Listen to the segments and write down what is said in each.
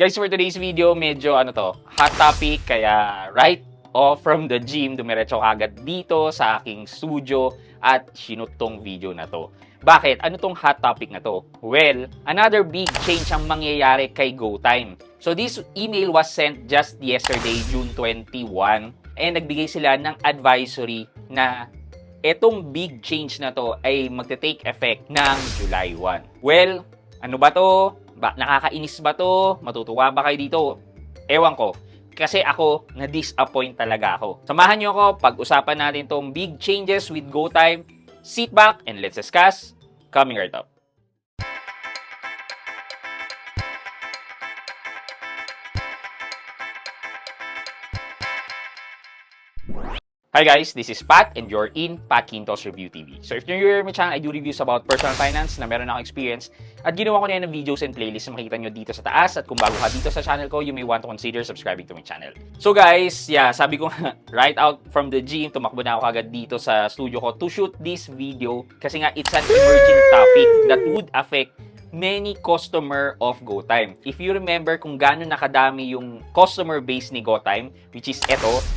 Guys, for today's video, medyo hot topic, kaya right off from the gym, dumiretso agad dito sa aking studio at sinut tong video na to. Bakit? Ano tong hot topic na to? Well, another big change ang mangyayari kay GoTime. So this email was sent just yesterday, June 21, and nagbigay sila ng advisory na etong big change na to ay magte-take effect ng July 1. Well, ano ba to? Nakakainis ba to? Matutuwa ba kayo dito? Ewan ko. Kasi ako, na-disappoint talaga ako. Samahan nyo ako, pag-usapan natin tong big changes with GoTime. Sit back and let's discuss. Coming right up. Hi guys, this is Pat and you're in Pat Quintos Review TV. So if you're new here my channel, I do reviews about personal finance na meron akong experience at ginawa ko na yan ng videos and playlists na makikita nyo dito sa taas, at kung bago ka dito sa channel ko, you may want to consider subscribing to my channel. So guys, sabi ko right out from the gym, tumakbo na ako agad dito sa studio ko to shoot this video kasi nga it's an emerging topic that would affect many customer of GoTime. If you remember kung gaano nakadami yung customer base ni GoTime, which is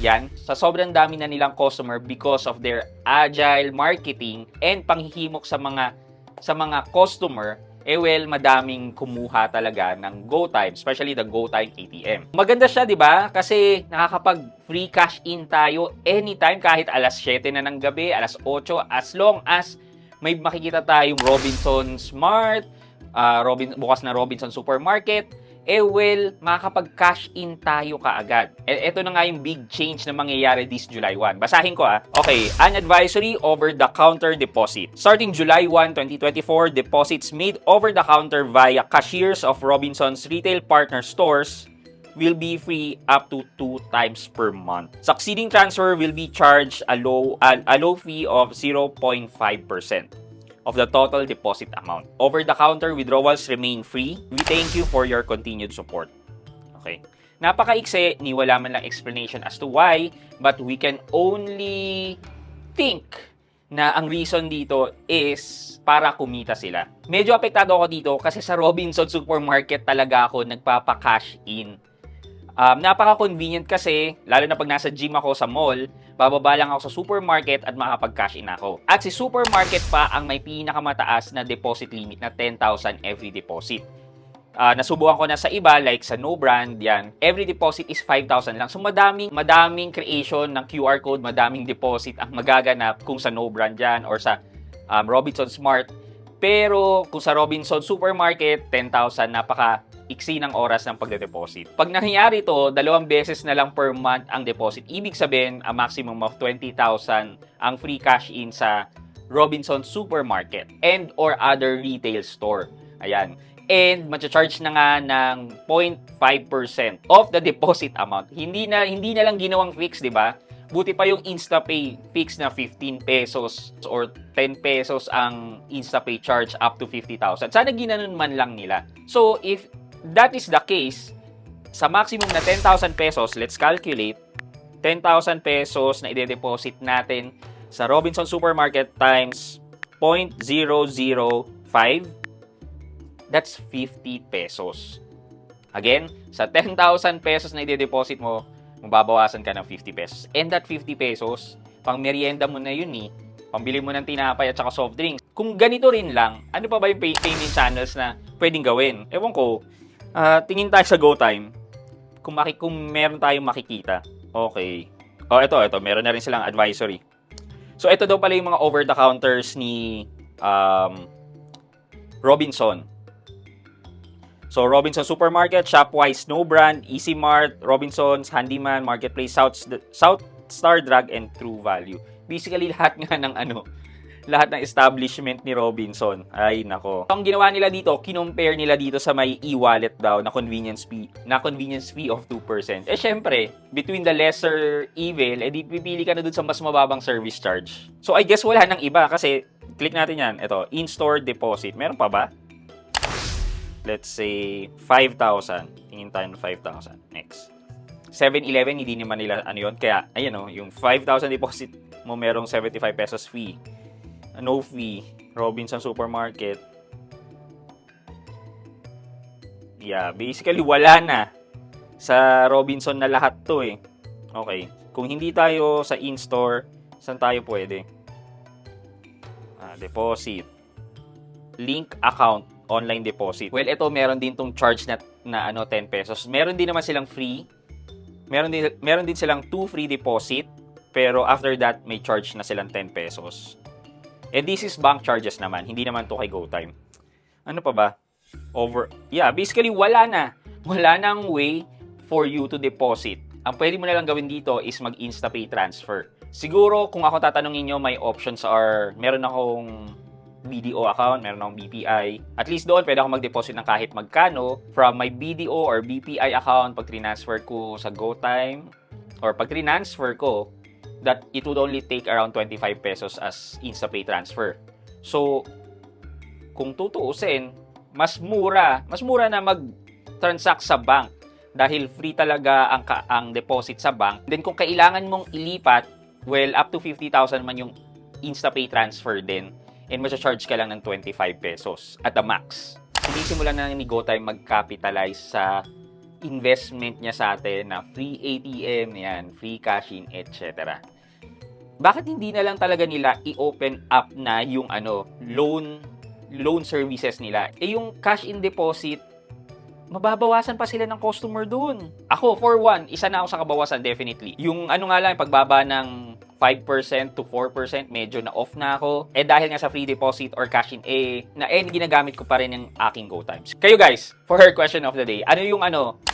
yan, sa sobrang dami na nilang customer because of their agile marketing and panghihimok sa mga customer, madaming kumuha talaga ng GoTime, especially the GoTime ATM. Maganda siya, di ba? Kasi nakakapag free cash in tayo anytime, kahit alas 7 na ng gabi, alas 8, as long as may makikita tayong Robinson Smart, bukas na Robinson Supermarket, makakapag-cash in tayo kaagad. Ito na nga yung big change na mangyayari this July 1. Basahin ko Okay, an advisory over-the-counter deposit. Starting July 1, 2024, deposits made over-the-counter via cashiers of Robinson's retail partner stores will be free up to 2 times per month. Succeeding transfer will be charged a low fee of 0.5% of the total deposit amount. Over-the-counter withdrawals remain free. We thank you for your continued support. Okay. Napaka-ikse, ni wala man lang explanation as to why, but we can only think na ang reason dito is para kumita sila. Medyo apektado ako dito kasi sa Robinson Supermarket talaga ako nagpapa-cash in. Napaka-convenient kasi, lalo na pag nasa gym ako sa mall, bababa lang ako sa supermarket at makapag-cash in ako. At si supermarket pa ang may pinakamataas na deposit limit na 10,000 every deposit. Nasubukan ko na sa iba, like sa No Brand, yan. Every deposit is 5,000 lang. So madaming creation ng QR code, madaming deposit ang magaganap kung sa No Brand yan or sa Robinson Smart. Pero kung sa Robinson Supermarket, 10,000, napaka-iksi ng oras ng pagde-deposit. Pag nangyari to, 2 beses na lang per month ang deposit. Ibig sabihin, a maximum of 20,000 ang free cash in sa Robinson Supermarket and or other retail store. Ayan. And matcha-charge na nga ng 0.5% of the deposit amount. Hindi na lang ginawang fix, di ba? Buti pa yung InstaPay fix na 15 pesos or 10 pesos ang InstaPay charge up to 50,000. Sana ginanon man lang nila. So, if that is the case, sa maximum na 10,000 pesos, let's calculate, 10,000 pesos na ide-deposit natin sa Robinson Supermarket times 0.005, that's 50 pesos. Again, sa 10,000 pesos na ide-deposit mo, mababawasan ka ng 50 pesos. And that 50 pesos, pang merienda mo na yun pambili mo ng tinapay at saka soft drinks. Kung ganito rin lang, ano pa ba yung payment channels na pwedeng gawin? Ewan ko, tingin tayo sa GoTime. Kung meron tayong makikita. Okay. Ito, meron na rin silang advisory. So, ito daw pala yung mga over-the-counters ni Robinson. So, Robinson Supermarket, Shopwise, No Brand, Easy Mart, Robinsons, Handyman, Marketplace, South Star Drug, and True Value. Basically, lahat ng establishment ni Robinson. Ay, nako. Ang ginawa nila dito, kinompare nila dito sa may e-wallet daw na convenience fee of 2%. Syempre, between the lesser evil, di pipili ka na dun sa mas mababang service charge. So, I guess wala nang iba kasi, click natin yan. Ito, in-store deposit. Meron pa ba? Let's say, 5,000. Tingin tayo ng 5,000. Next. 7-Eleven, hindi naman nila yun. Kaya, yung 5,000 deposit mo, merong 75 pesos fee. No fee. Robinson Supermarket. Yeah, basically wala na. Sa Robinson na lahat to eh. Okay. Kung hindi tayo sa in-store, saan tayo pwede? Deposit. Link account, online deposit. Well, ito meron din tong charge na 10 pesos. Meron din naman silang free. Meron din silang 2 free deposit. Pero after that, may charge na silang 10 pesos. And this is bank charges naman. Hindi naman to kay GoTime. Ano pa ba? Basically wala na. Wala nang way for you to deposit. Ang pwede mo na lang gawin dito is mag-InstaPay transfer. Siguro, kung ako tatanungin nyo, my options are, meron akong BDO account, meron akong BPI. At least doon, pwede ako mag-deposit ng kahit magkano from my BDO or BPI account pag transfer ko sa GoTime or pag transfer ko, that it would only take around 25 pesos as InstaPay transfer. So, kung tutuusin, mas mura na mag-transact sa bank dahil free talaga ang deposit sa bank. Then, kung kailangan mong ilipat, well, up to 50,000 man yung InstaPay transfer din. And masya-charge ka lang ng 25 pesos at the max. Sinisimulan na ni GoTime mag-capitalize sa investment niya sa atin na free ATM, yan, free cash-in, etc. Bakit hindi na lang talaga nila i-open up na yung loan services nila? Yung cash-in deposit, mababawasan pa sila ng customer doon. Ako, for one, isa na ako sa kabawasan, definitely. Yung pagbaba ng 5% to 4%, medyo na off na ako. Dahil nga sa free deposit or cash-in, ginagamit ko pa rin yung aking GoTimes. Kayo guys, for her question of the day, ano yung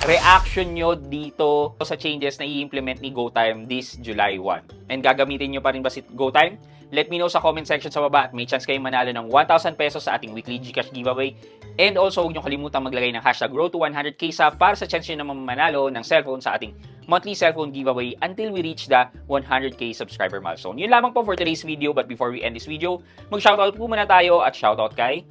reaction nyo dito sa changes na i-implement ni GoTime this July 1? And gagamitin nyo pa rin ba si GoTime? Let me know sa comment section sa baba at may chance kayong manalo ng 1,000 pesos sa ating weekly GCash giveaway. And also, huwag nyo kalimutan maglagay ng hashtag Grow to 100k para sa chance nyo na manalo ng cellphone sa ating monthly cellphone giveaway until we reach the 100k subscriber milestone. Yun lamang po for today's video, but before we end this video, mag-shoutout po muna tayo at shoutout kay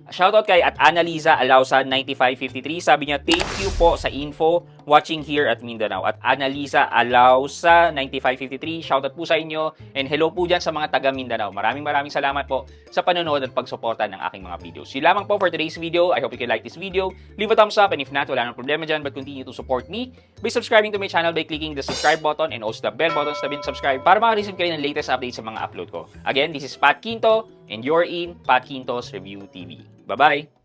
at Annaliza Alausa 9553. Sabi niya, thank you po sa info watching here at Mindanao. At Annaliza Alausa 9553, shoutout po sa inyo and hello po dyan sa mga taga Mindanao. Maraming salamat po sa panonood at pagsuporta ng aking mga videos. Yun lamang po for today's video. I hope you can like this video. Leave a thumbs up and if not, wala nang problema dyan, but continue to support me by subscribing to my channel by clicking the subscribe button and also the bell button sa tabi ng subscribe para makareceive kayo ng latest updates sa mga upload ko. Again, this is Pat Quinto and you're in Pat Quinto's Review TV. Bye-bye!